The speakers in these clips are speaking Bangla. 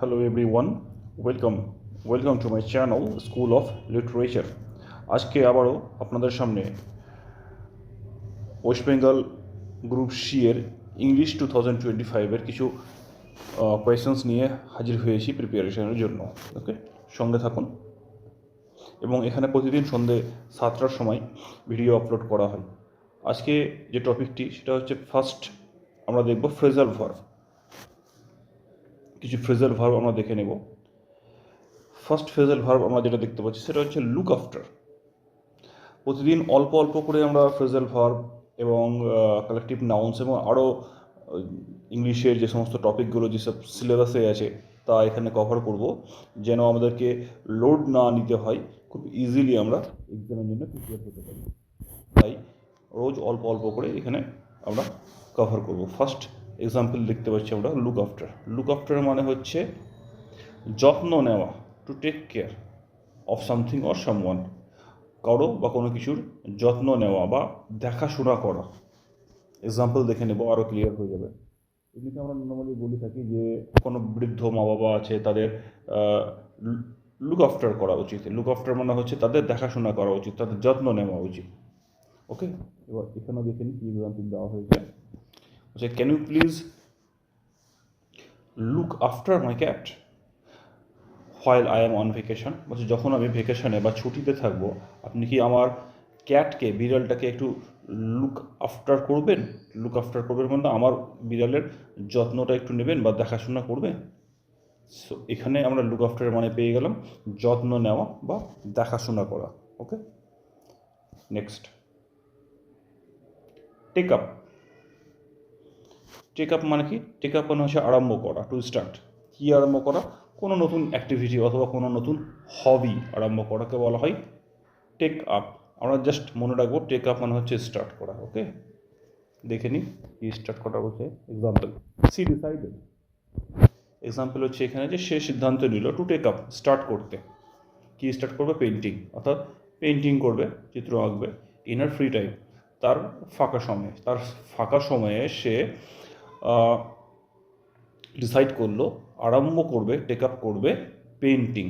Hello everyone, welcome to my channel School of Literature. আজকে আবারও আপনাদের সামনে ওয়েস্ট বেঙ্গল গ্রুপ সি এর ইংলিশ 2025 কিছু কোয়েশ্চেন্স নিয়ে হাজির হয়েছি প্রিপারেশনের জন্য। ওকে, সঙ্গে থাকুন। এবং এখানে প্রতিদিন সন্ধ্যে 7টার সময় ভিডিও আপলোড করা হয়। আজকে যে টপিকটি সেটা হচ্ছে ফার্স্ট আমরা দেখব ফ্রেজাল ভার্ব। কিছু ফ্রেজাল ভার্ব আমরা দেখে নেব। ফার্স্ট ফ্রেজাল ভার্ব আমরা যেটা দেখতে পাচ্ছি সেটা হচ্ছে লুক আফটার। প্রতিদিন অল্প অল্প করে আমরা ফ্রেজাল ভার্ব এবং কালেকটিভ নাউন্স এবং আরও ইংলিশের যে সমস্ত টপিকগুলো যেসব সিলেবাসে আছে তা এখানে কভার করব, যেন আমাদেরকে লোড না নিতে হয়, খুব ইজিলি আমরা এক্সামের জন্য প্রিপেয়ার হতে পারি। তাই রোজ অল্প অল্প করে এখানে আমরা কভার করব। ফার্স্ট এক্সাম্পল দেখতে পাচ্ছি আমরা লুক আফটার। লুক আফটার মানে হচ্ছে যত্ন নেওয়া, to take care of something or someone. কারো বা কোনো কিছুর যত্ন নেওয়া বা দেখাশোনা করা। এক্সাম্পল দেখে নেব, আরও ক্লিয়ার হয়ে যাবে। এমনিতে আমরা নর্মালি বলে থাকি যে কোনো বৃদ্ধ মা বাবা আছে, তাদের লুক আফটার করা উচিত। লুক আফটার মানে হচ্ছে তাদের দেখাশোনা করা উচিত, তাদের যত্ন নেওয়া উচিত। ওকে, এবার এখানেও দেখে নিই কী এক্সাম্পল দেওয়া হয়েছে। আচ্ছা, can you please look after my cat while I am on vacation. বলছে যখন আমি ভেকেশনে বা ছুটিতে থাকবো, আপনি কি আমার ক্যাটকে, বিড়ালটাকে একটু লুক আফটার করবেন? লুক আফটার করবেন মানে আমার বিড়ালের যত্নটা একটু নেবেন বা দেখাশোনা করবেন। সো এখানে আমরা লুক আফটার মানে পেয়ে গেলাম যত্ন নেওয়া বা দেখাশোনা করা। Okay, next take up. Take up মানে কি? টেক আপ মানে হচ্ছে আরম্ভ করা, টু স্টার্ট। কী আরম্ভ করা? কোনো নতুন অ্যাক্টিভিটি অথবা কোনো নতুন হবি আরম্ভ করাকে বলা হয় টেক আপ। আমরা জাস্ট মনে রাখবো টেক আপ মানে হচ্ছে স্টার্ট করা। ওকে, দেখে নিই কি স্টার্ট করা বলছে। Example, C decided. এক্সাম্পল হচ্ছে এখানে যে সে সিদ্ধান্ত নিল টু টেক আপ, স্টার্ট করতে। কি স্টার্ট করবে? পেন্টিং, অর্থাৎ পেন্টিং করবে, চিত্র আঁকবে। ইনার ফ্রি টাইম, তার ফাঁকা সময়ে সে ডিসাইড করলো আরম্ভ করবে, টেক আপ করবে পেন্টিং,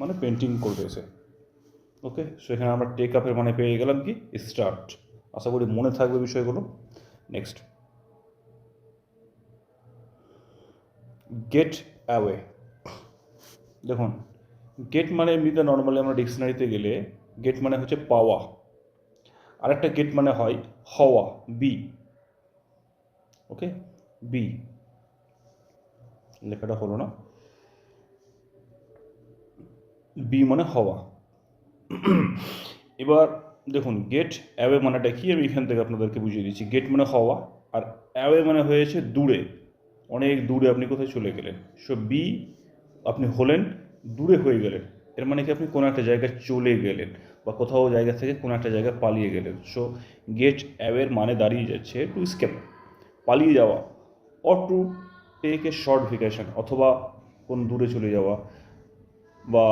মানে পেন্টিং করবে সে। ওকে, সেখানে আমরা টেক আপের মানে পেয়ে গেলাম কি? স্টার্ট। আশা করি মনে থাকবে বিষয়গুলো। Next, gate away. দেখুন, গেট মানে এমনিতে নর্মালি আমরা ডিকশনারিতে গেলে গেট মানে হচ্ছে পাওয়া, আরেকটা গেট মানে হয় হওয়া, বি। ওকে, বি লেখাটা হলো না, বি মানে হওয়া। এবার দেখুন, গেট অ্যাওয়ে মানেটা কি আমি এখান থেকে আপনাদেরকে বুঝিয়ে দিচ্ছি। গেট মানে হওয়া, আর অ্যাওয়ে মানে হয়েছে দূরে, অনেক দূরে আপনি কোথায় চলে গেলেন। সো বি, আপনি হলেন দূরে হয়ে গেলেন, এর মানে কি আপনি কোনো একটা জায়গায় চলে গেলেন বা কোথাও জায়গা থেকে কোনো একটা জায়গায় পালিয়ে গেলেন। সো গেট অ্যাওয়ের মানে দাঁড়িয়ে যাচ্ছে টু স্কেপ, পালিয়ে যাওয়া, or to take a short vacation, অথবা কোন দূরে চলে যাওয়া বা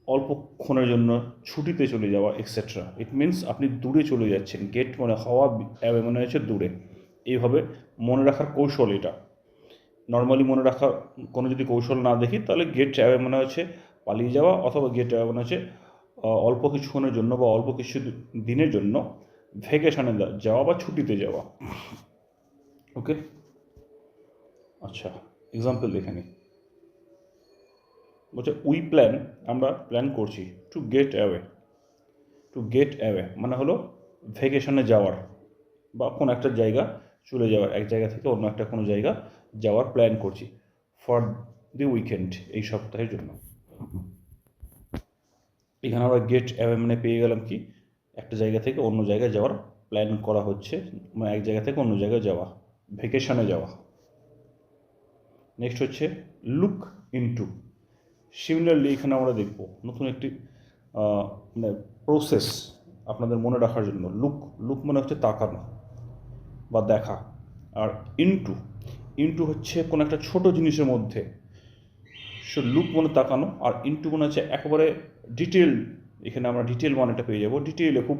অল্পক্ষণের জন্য ছুটিতে চলে যাওয়া, এক্সেট্রা। ইট মিনস আপনি দূরে চলে যাচ্ছেন। গেট মানে হওয়া, অ্যাওয়ে মানে হচ্ছে দূরে। এইভাবে মনে রাখার কৌশল এটা। নর্মালি মনে রাখার কোনো যদি কৌশল না দেখি, তাহলে গেট অ্যাওয়ে মানে হচ্ছে পালিয়ে যাওয়া, অথবা গেট অ্যাওয়ে মানে হচ্ছে অল্প কিছুক্ষণের জন্য বা অল্প কিছু দিনের জন্য ভ্যাকেশনে যাওয়া বা ছুটিতে যাওয়া। ওকে, আচ্ছা, এক্সাম্পল দেখে নিই। বলছে উই প্ল্যান, আমরা প্ল্যান করছি, to get away. To get away মানে হলো ভ্যাকেশনে যাওয়ার বা কোনো একটা জায়গা চলে যাওয়ার, এক জায়গা থেকে অন্য একটা কোনো জায়গা যাওয়ার প্ল্যান করছি ফর দি উইকেন্ড, এই সপ্তাহের জন্য। এখানে আমরা গেট অ্যাওয়ে মানে পেয়ে গেলাম কি? একটা জায়গা থেকে অন্য জায়গায় যাওয়ার প্ল্যান করা হচ্ছে, মানে এক জায়গা থেকে অন্য জায়গায় যাওয়া, ভ্যাকেশনে যাওয়া। নেক্সট হচ্ছে লুক ইনটু। সিমিলারলি এখানে আমরা দেখব নতুন একটি মানে প্রসেস আপনাদের মনে রাখার জন্য। লুক, লুক মানে হচ্ছে তাকানো বা দেখা, আর ইনটু, ইনটু হচ্ছে কোনো একটা ছোট জিনিসের মধ্যে। সো লুক মানে তাকানো, আর ইনটু মানে হচ্ছে একেবারে ডিটেল। এখানে আমরা ডিটেল মানেটা পেয়ে যাবো, ডিটেলে খুব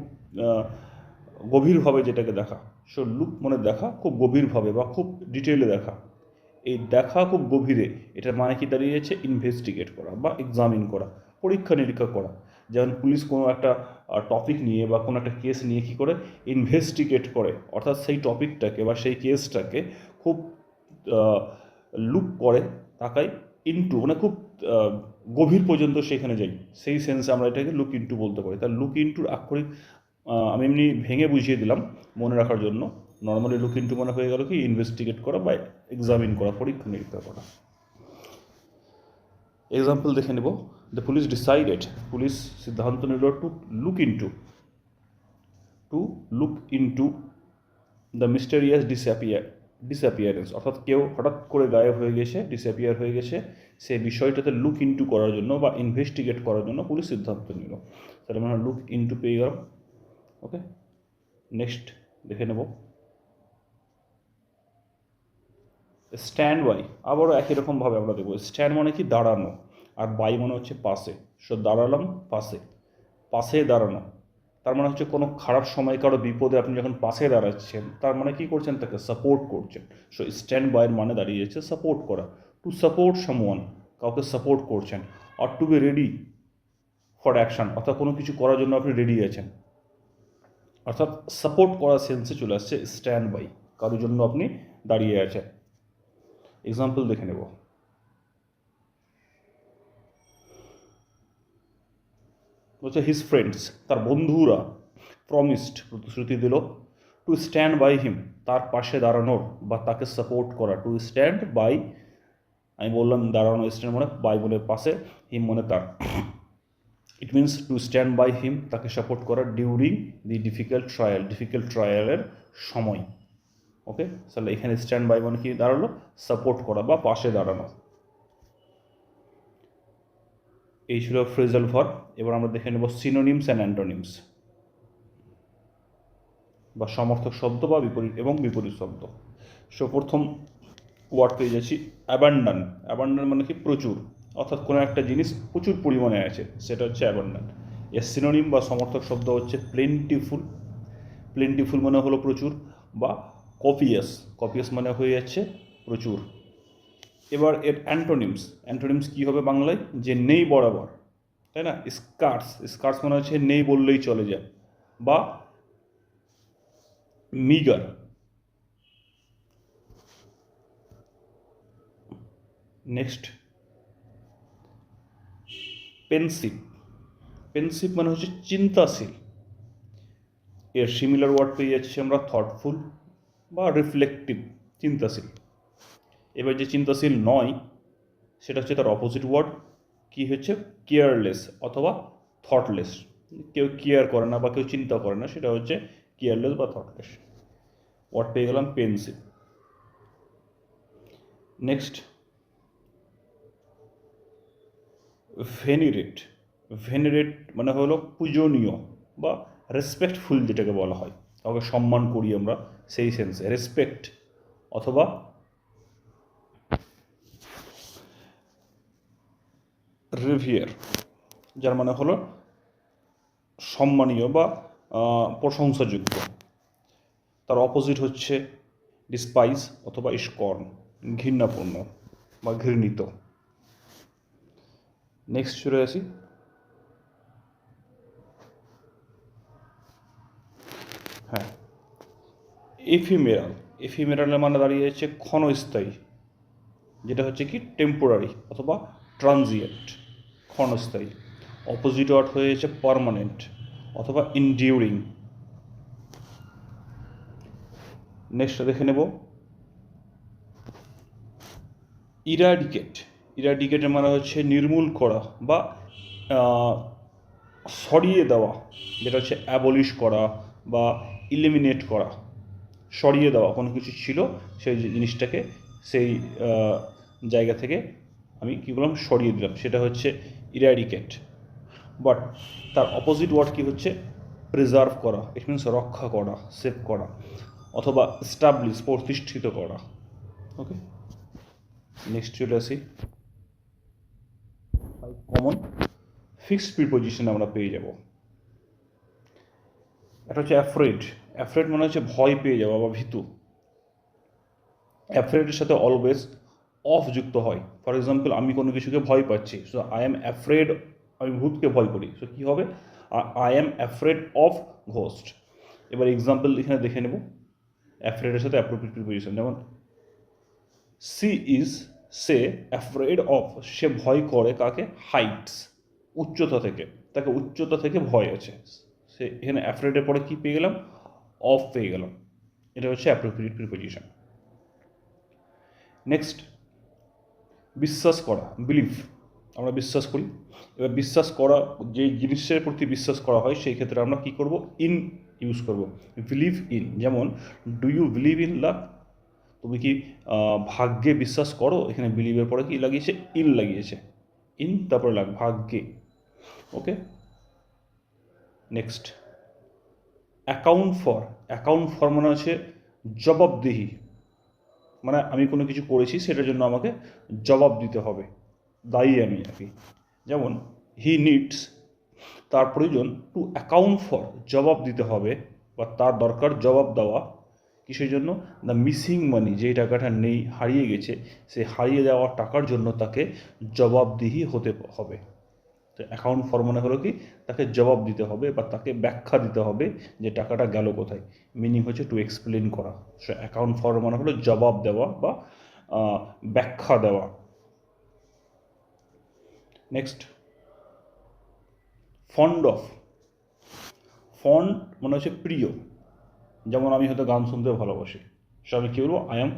গভীরভাবে যেটাকে দেখা। সো লুক মানে দেখা খুব গভীরভাবে বা খুব ডিটেলে দেখা। এই দেখা খুব গভীরে, এটার মানে কি দাঁড়িয়েছে? ইনভেস্টিগেট করা বা এক্সামিন করা, পরীক্ষা নিরীক্ষা করা। যেমন পুলিশ কোনো একটা টপিক নিয়ে বা কোনো একটা কেস নিয়ে কী করে ইনভেস্টিগেট করে, অর্থাৎ সেই টপিকটাকে বা সেই কেসটাকে খুব লুক করে, তাকাই ইনটু, মানে খুব গভীর পর্যন্ত সেখানে যাই, সেই সেন্সে আমরা এটাকে লুক ইনটু বলতে পারি। তার লুক ইনটুর আক্ষরিক আমি এমনি ভেঙে বুঝিয়ে দিলাম মনে রাখার জন্য। নর্মালি লুক ইনটু মানে হয়ে গেল কি ইনভেস্টিগেট করা বা এক্সামিন করা, পরীক্ষা নিরীক্ষা করা। এক্সাম্পল দেখে নেব। দ্য পুলিশ ডিসাইডেড, পুলিশ সিদ্ধান্ত নিল look into the mysterious disappearance, অর্থাৎ কেউ হঠাৎ করে গায়েব হয়ে গেছে, ডিসঅ্যাপিয়ার হয়ে গেছে, সেই বিষয়টাতে লুক ইনটু করার জন্য বা ইনভেস্টিগেট করার জন্য পুলিশ সিদ্ধান্ত নিল। তাহলে আমরা লুক ইনটু পেয়ে গেলাম। ওকে, নেক্সট দেখে নেব স্ট্যান্ড বাই। আবারও একই রকমভাবে আমরা দেখব। স্ট্যান্ড মানে কি দাঁড়ানো, আর বাই মানে হচ্ছে পাশে। সো দাঁড়ালাম পাশে, পাশে দাঁড়ানো তার মানে হচ্ছে কোনো খারাপ সময় কারো বিপদে আপনি যখন পাশে দাঁড়াচ্ছেন, তার মানে কী করছেন? তাকে সাপোর্ট করছেন। সো স্ট্যান্ড বাইয়ের মানে দাঁড়িয়েছে সাপোর্ট করা, টু সাপোর্ট সামওয়ান, কাউকে সাপোর্ট করছেন। আর to be ready for action, অর্থাৎ কোনো কিছু করার জন্য আপনি রেডি আছেন, অর্থাৎ সাপোর্ট করার সেন্সে চলে আসছে স্ট্যান্ড বাই, কারোর জন্য আপনি দাঁড়িয়ে আছেন। এক্সাম্পল দেখে নেব। হচ্ছে হিজ ফ্রেন্ডস, তার বন্ধুরা, প্রমিসড, প্রতিশ্রুতি দিল, টু স্ট্যান্ড বাই হিম, তার পাশে দাঁড়ানোর বা তাকে সাপোর্ট করা। টু স্ট্যান্ড বাই, আমি বললাম দাঁড়ানো, স্ট্যান্ড মানে বাই বলে পাশে, হিম মানে তার। It means to stand by him, তাকে সাপোর্ট করা ডিউরিং দি ডিফিকাল্ট ট্রায়ালের সময়। ওকে, তাহলে এখানে স্ট্যান্ড বাই মানে কি দাঁড়ালো? সাপোর্ট করা বা পাশে দাঁড়ানো। এই ছিল ফ্রেজাল ভার্ব। এবার আমরা দেখে নেব সিনোনিমস অ্যান্ড অ্যান্টোনিমস, বা সমর্থক শব্দ বা বিপরীত শব্দ। সো প্রথম ওয়ার্ড পেয়ে যাচ্ছি অ্যাবান্ডান। অ্যাবান্ডান মানে কি প্রচুর, অর্থাৎ কোনো একটা জিনিস প্রচুর পরিমাণে আছে, সেটা হচ্ছে অ্যাবান্ডান। এর সিনোনিম বা সমর্থক শব্দ হচ্ছে প্লেন্টিফুল। প্লেন্টিফুল মানে হলো প্রচুর, বা কপিয়াস মানে হয়ে যাচ্ছে প্রচুর। এবার এর অ্যান্টোনিমস কী হবে বাংলায়? যে নেই বরাবর, তাই না? স্কার্স মানে হচ্ছে নেই বললেই চলে যায়, বা মিগার। নেক্সট পেন্সিভ মানে হচ্ছে চিন্তাশীল। এর সিমিলার ওয়ার্ড পেয়ে যাচ্ছি আমরা থটফুল বা রিফ্লেকটিভ, চিন্তাশীল। এবার যে চিন্তাশীল নয়, সেটা হচ্ছে তার অপোজিট ওয়ার্ড, কি হচ্ছে? কেয়ারলেস অথবা থটলেস। কেউ কেয়ার করে না বা কেউ চিন্তা করে না, সেটা হচ্ছে কেয়ারলেস বা থটলেস। ওয়ার্ড পেয়ে গেলাম পেন্সিভ। নেক্সট ভেনিরেট মানে হলো পূজনীয় বা রেসপেক্টফুল, যেটাকে বলা হয়, কাউকে সম্মান করি আমরা, সেই সেন্সে রেসপেক্ট। অথবা রিভিয়ার, যার মানে হলো সম্মানীয় বা প্রশংসাযোগ্য। তার অপোজিট হচ্ছে ডিসপাইস অথবা স্কর্ন, ঘৃণাপূর্ণ বা ঘৃণিত। নেক্সট চলে আসি হ্যাঁ এফিমেরালের মানে দাঁড়িয়ে যাচ্ছে ক্ষণস্থায়ী, যেটা হচ্ছে কি টেম্পোরারি অথবা ট্রানজিয়েন্ট, ক্ষণস্থায়ী। অপোজিট ওয়ার্ড হয়ে যাচ্ছে পার্মানেন্ট অথবা ইনডিউরিং। নেক্সট দেখে নেব ইরাডিকেটের মানে হচ্ছে নির্মূল করা বা সরিয়ে দেওয়া, যেটা হচ্ছে অ্যাবলিশ করা বা ইলিমিনেট করা। সরিয়ে দেওয়া, কোনো কিছু ছিল সেই জিনিসটাকে সেই জায়গা থেকে আমি কী বললাম? সরিয়ে দিলাম, সেটা হচ্ছে ইরাডিকেট। বাট তার অপোজিট ওয়ার্ড কী হচ্ছে? প্রিজার্ভ করা, ইট মিনস রক্ষা করা, সেভ করা, অথবা স্টাবলিশ, প্রতিষ্ঠিত করা। ওকে, নেক্সট চলে আসি কমন ফিক্সড প্রিপোজিশন আমরা পেয়ে যাব। একটা হচ্ছে অ্যাফ্রেড মানে হচ্ছে ভয় পেয়ে যাওয়া বা ভীতু। অ্যাফ্রেডের সাথে অলওয়েজ অফ যুক্ত হয়। ফর এক্সাম্পল, আমি কোনো কিছুকে ভয় পাচ্ছি, সো আই অ্যাম অ্যাফ্রেড, আমি ভূতকে ভয় করি, সো কী হবে, I am afraid of ghost. এবার এক্সাম্পল এখানে দেখে নেব অ্যাফ্রেডের সাথে অ্যাপ্রোপ্রিয়েট প্রিপোজিশন। যেমন সি ইজ, সে অ্যাফ্রেড অফ, সে ভয় করে কাকে, হাইটস, উচ্চতা থেকে, তাকে উচ্চতা থেকে ভয় আছে। সে এখানে অ্যাফ্রেডের পরে কী পেয়ে গেলাম, অফ পেয়ে গেলাম। এটা হচ্ছে অ্যাপ্রোপ্রিয়েট প্রিপোজিশন। নেক্সট, বিশ্বাস করা, বিলিভ, আমরা বিশ্বাস করি। এবার বিশ্বাস করা, যে জিনিসের প্রতি বিশ্বাস করা হয় সেই ক্ষেত্রে আমরা কী করব, ইন ইউজ করব, বিলিভ ইন। যেমন do you believe in luck, তুমি কি ভাগ্যে বিশ্বাস করো, এখানে বিলিভের পরে কি লাগিয়েছে, ইন লাগিয়েছে, ইন তারপরে লাগ, ভাগ্যে। Okay, next, account for. Account for মানে হচ্ছে জবাবদিহি, মানে আমি কোনো কিছু করেছি সেটার জন্য আমাকে জবাব দিতে হবে, দায়ী আমি আর কি। যেমন হি নিডস, তার প্রয়োজন, টু অ্যাকাউন্ট ফর, জবাব দিতে হবে বা তার দরকার জবাব দেওয়া, কিসের জন্য, দ্য মিসিং মানি, যেই টাকাটা নেই, হারিয়ে গেছে, সে হারিয়ে যাওয়ার টাকার জন্য তাকে জবাবদিহি হতে হবে। তো অ্যাকাউন্ট ফর মানে হলো কি, তাকে জবাব দিতে হবে বা তাকে ব্যাখ্যা দিতে হবে যে টাকাটা গেল কোথায়। মিনিং হচ্ছে টু এক্সপ্লেন করা। সো অ্যাকাউন্ট ফর মানে হলো জবাব দেওয়া বা ব্যাখ্যা দেওয়া। Next, fond of. ফন্ড মানে হচ্ছে প্রিয়। যেমন আমি হয়তো গান শুনতে ভালোবাসি, সো আমি কী বলবো, আই অ্যাম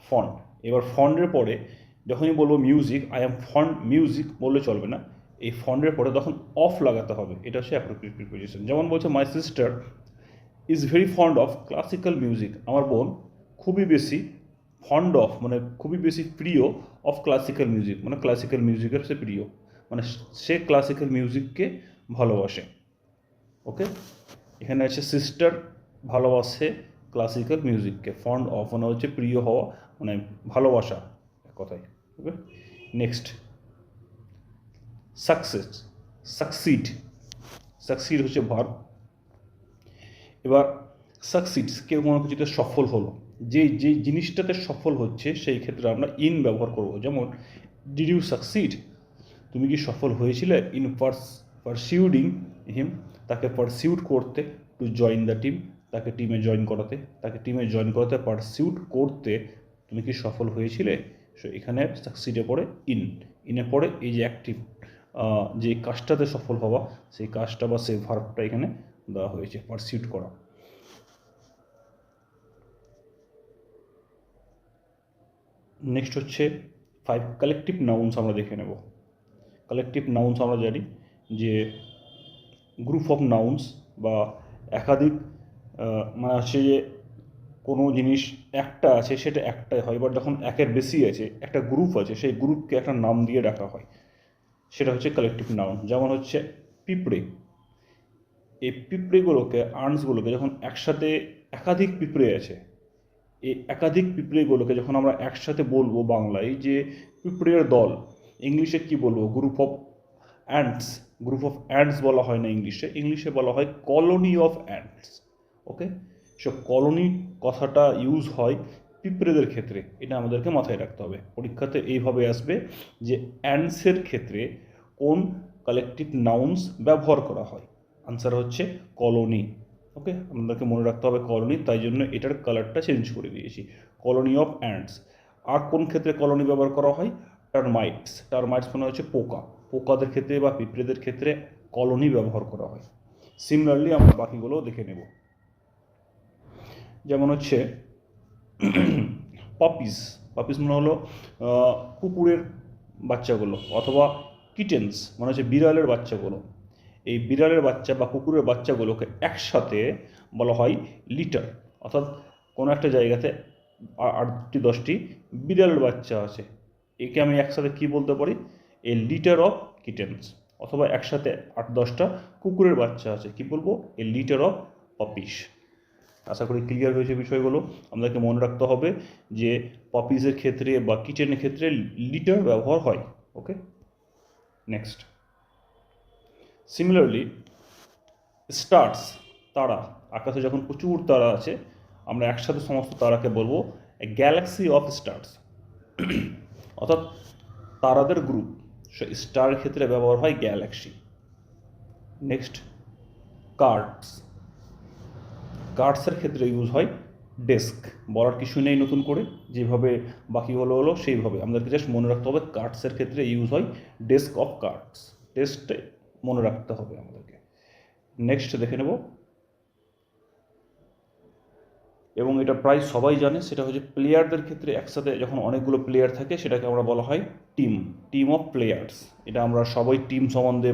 ফন্ড। এবার ফন্ডের পরে যখনই বলবো music, I am fond music বললে চলবে না, এই ফন্ডের পরে তখন অফ লাগাতে হবে, এটা হচ্ছে অ্যাপ্রোপ্রিয়েট প্রিপোজিশন। যেমন বলছে my sister is very fond of classical music, আমার বোন খুবই বেশি ফন্ড অফ, মানে খুবই বেশি প্রিয়, অফ ক্লাসিক্যাল মিউজিক, মানে ক্লাসিক্যাল মিউজিকের সে প্রিয়, মানে সে ক্লাসিক্যাল মিউজিককে ভালোবাসে। ওকে, এখানে আছে সিস্টার ভালোবাসে ক্লাসিক্যাল মিউজিককে, ফন্ড অফ মানে হচ্ছে প্রিয় হওয়া, মানে ভালোবাসা কথায়। ওকে, নেক্সট, সাকসেস, সাকসিড, সাকসিড হচ্ছে ভার্ব। এবার সাকসিডস, কেউ কোনো কিছুতে সফল হলো, যে যে জিনিসটাতে সফল হচ্ছে সেই ক্ষেত্রে আমরা ইন ব্যবহার করব। যেমন ডিড ইউ সাকসিড, তুমি কি সফল হয়েছিলে, ইন পারসিউডিং হিম, তাকে পারসিউট করতে, টু জয়েন দ্য টিম, তাকে টিমে জয়েন করাতে, তাকে টিমে জয়েন করাতে, পারসিউট করতে তুমি কি সফল হয়েছিলে। সো এখানে সাকসিডে পড়ে ইন, ইনে পড়ে এই যে অ্যাক্টিভ, যে কাজটাতে সফল হওয়া, সেই কাজটা বা সেই ভার্বটা এখানে দেওয়া হয়েছে, পারসিউট করা। নেক্সট হচ্ছে 5 কালেকটিভ নাউন্স আমরা দেখে নেব। কালেকটিভ নাউন্স আমরা জানি যে গ্রুপ অফ নাউন্স বা একাধিক, মানে হচ্ছে যে কোনো জিনিস একটা আছে সেটা একটাই হয়, এবার যখন একের বেশি আছে, একটা গ্রুপ আছে, সেই গ্রুপকে একটা নাম দিয়ে ডাকা হয়, সেটা হচ্ছে কালেকটিভ নাউন। যেমন হচ্ছে পিঁপড়ে, এই পিঁপড়েগুলোকে, আর্নসগুলোকে যখন একসাথে, একাধিক পিঁপড়ে আছে, এই একাধিক পিঁপড়েগুলোকে যখন আমরা একসাথে বলবো বাংলায় যে পিঁপড়ের দল, ইংলিশে কি বলবো, group of ants. Group of ants বলা হয় না ইংলিশে, ইংলিশে বলা হয় colony of ants. Okay, so colony কথাটা ইউজ হয় পিঁপড়েদের ক্ষেত্রে, এটা আমাদেরকে মাথায় রাখতে হবে। পরীক্ষাতে এইভাবে আসবে যে অ্যান্টসের ক্ষেত্রে কোন কালেকটিভ নাউন্স ব্যবহার করা হয়, আনসার হচ্ছে কলোনি। ওকে, আপনাদেরকে মনে রাখতে হবে কলোনি, তাই জন্য এটার কালারটা চেঞ্জ করে দিয়েছি, কলোনি অফ অ্যান্টস। আর কোন ক্ষেত্রে কলোনি ব্যবহার করা হয়, টার্মাইটস। টার্মাইটস মানে হচ্ছে পোকা, পোকাদের ক্ষেত্রে বা পিঁপড়েদের ক্ষেত্রে কলোনি ব্যবহার করা হয়। সিমিলারলি আমরা বাকিগুলোও দেখে নেব। যেমন হচ্ছে পাপিস, পাপিস মানে হলো কুকুরের বাচ্চাগুলো, অথবা কিটেন্স মানে হচ্ছে বিড়ালের বাচ্চাগুলো। এই বিড়ালের বাচ্চা বা কুকুরের বাচ্চাগুলোকে একসাথে বলা হয় লিটার, অর্থাৎ কোনো একটা জায়গাতে 8-10টি বিড়ালের বাচ্চা আছে, একে আমি একসাথে কি বলতে পারি, এ লিটার অফ কিটেন্স। অথবা একসাথে 8-10টা কুকুরের বাচ্চা আছে, কি বলবো, এ লিটার অফ পাপিস। আশা করি ক্লিয়ার হয়েছে বিষয়গুলো। আমাদেরকে মনে রাখতে হবে যে পাপিসের ক্ষেত্রে বা কিটেনের ক্ষেত্রে লিটার ব্যবহার হয়। ওকে, নেক্সট, সিমিলারলি স্টার্স, তারা, আকাশে যখন প্রচুর তারা আছে আমরা একসাথে সমস্ত তারাকে বলবো এ গ্যালাক্সি অফ স্টার্স। অর্থাৎ তারাদের গ্রুপ, স্টার ক্ষেত্রে ব্যবহার হয় গ্যালাক্সি। Next, cards. কার্ডসের ক্ষেত্রে ইউজ হয় ডেস্ক। বলার কিছু নেই নতুন করে, যেভাবে বাকিগুলো হলো সেইভাবে আমাদেরকে জাস্ট মনে রাখতে হবে। কার্ডসের ক্ষেত্রে ইউজ হয় ডেস্ক অফ কার্ডস। টেস্টে মনে রাখতে হবে আমাদেরকে। নেক্সট দেখে নেব, এবং এটা প্রায় সবাই জানে, সেটা হচ্ছে প্লেয়ারদের ক্ষেত্রে একসাথে যখন অনেকগুলো প্লেয়ার থাকে সেটাকে আমরা বলা হয় টিম, টিম অফ প্লেয়ার্স। এটা আমরা সবাই টিম সম্বন্ধে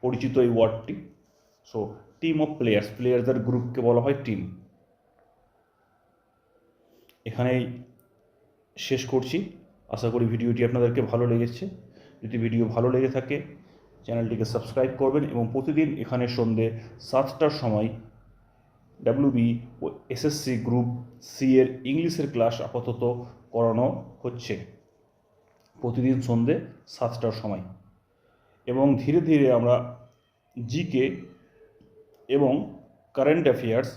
পরিচিত এই ওয়ার্ডটি। সো টিম অফ প্লেয়ার্স, প্লেয়ারদের গ্রুপকে বলা হয় টিম। এখানেই শেষ করছি। আশা করি ভিডিওটি আপনাদেরকে ভালো লেগেছে। যদি ভিডিও ভালো লেগে থাকে চ্যানেলটিকে সাবস্ক্রাইব করবেন, এবং প্রতিদিন এখানে সন্ধ্যে 7টার সময় ডাব্লিউবি ও এসএসসি গ্রুপ সি এর ইংলিশের ক্লাস আপাতত করানো হচ্ছে প্রতিদিন সন্ধ্যে 7টার সময়। এবং ধীরে ধীরে আমরা জিকে এবং কারেন্ট অ্যাফেয়ার্স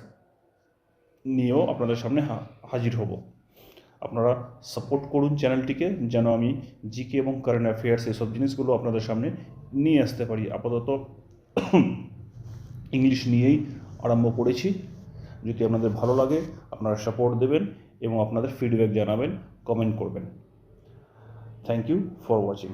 নিয়েও আপনাদের সামনে হাজির হব। আপনারা সাপোর্ট করুন চ্যানেলটিকে, যেন আমি জিকে এবং কারেন্ট অ্যাফেয়ার্স এসব জিনিসগুলো আপনাদের সামনে নিয়ে আসতে পারি। আপাতত ইংলিশ নিয়েই আরম্ভ করেছি। যদি আপনাদের ভালো লাগে আপনারা সাপোর্ট দেবেন এবং আপনাদের ফিডব্যাক জানাবেন, কমেন্ট করবেন। Thank you for watching.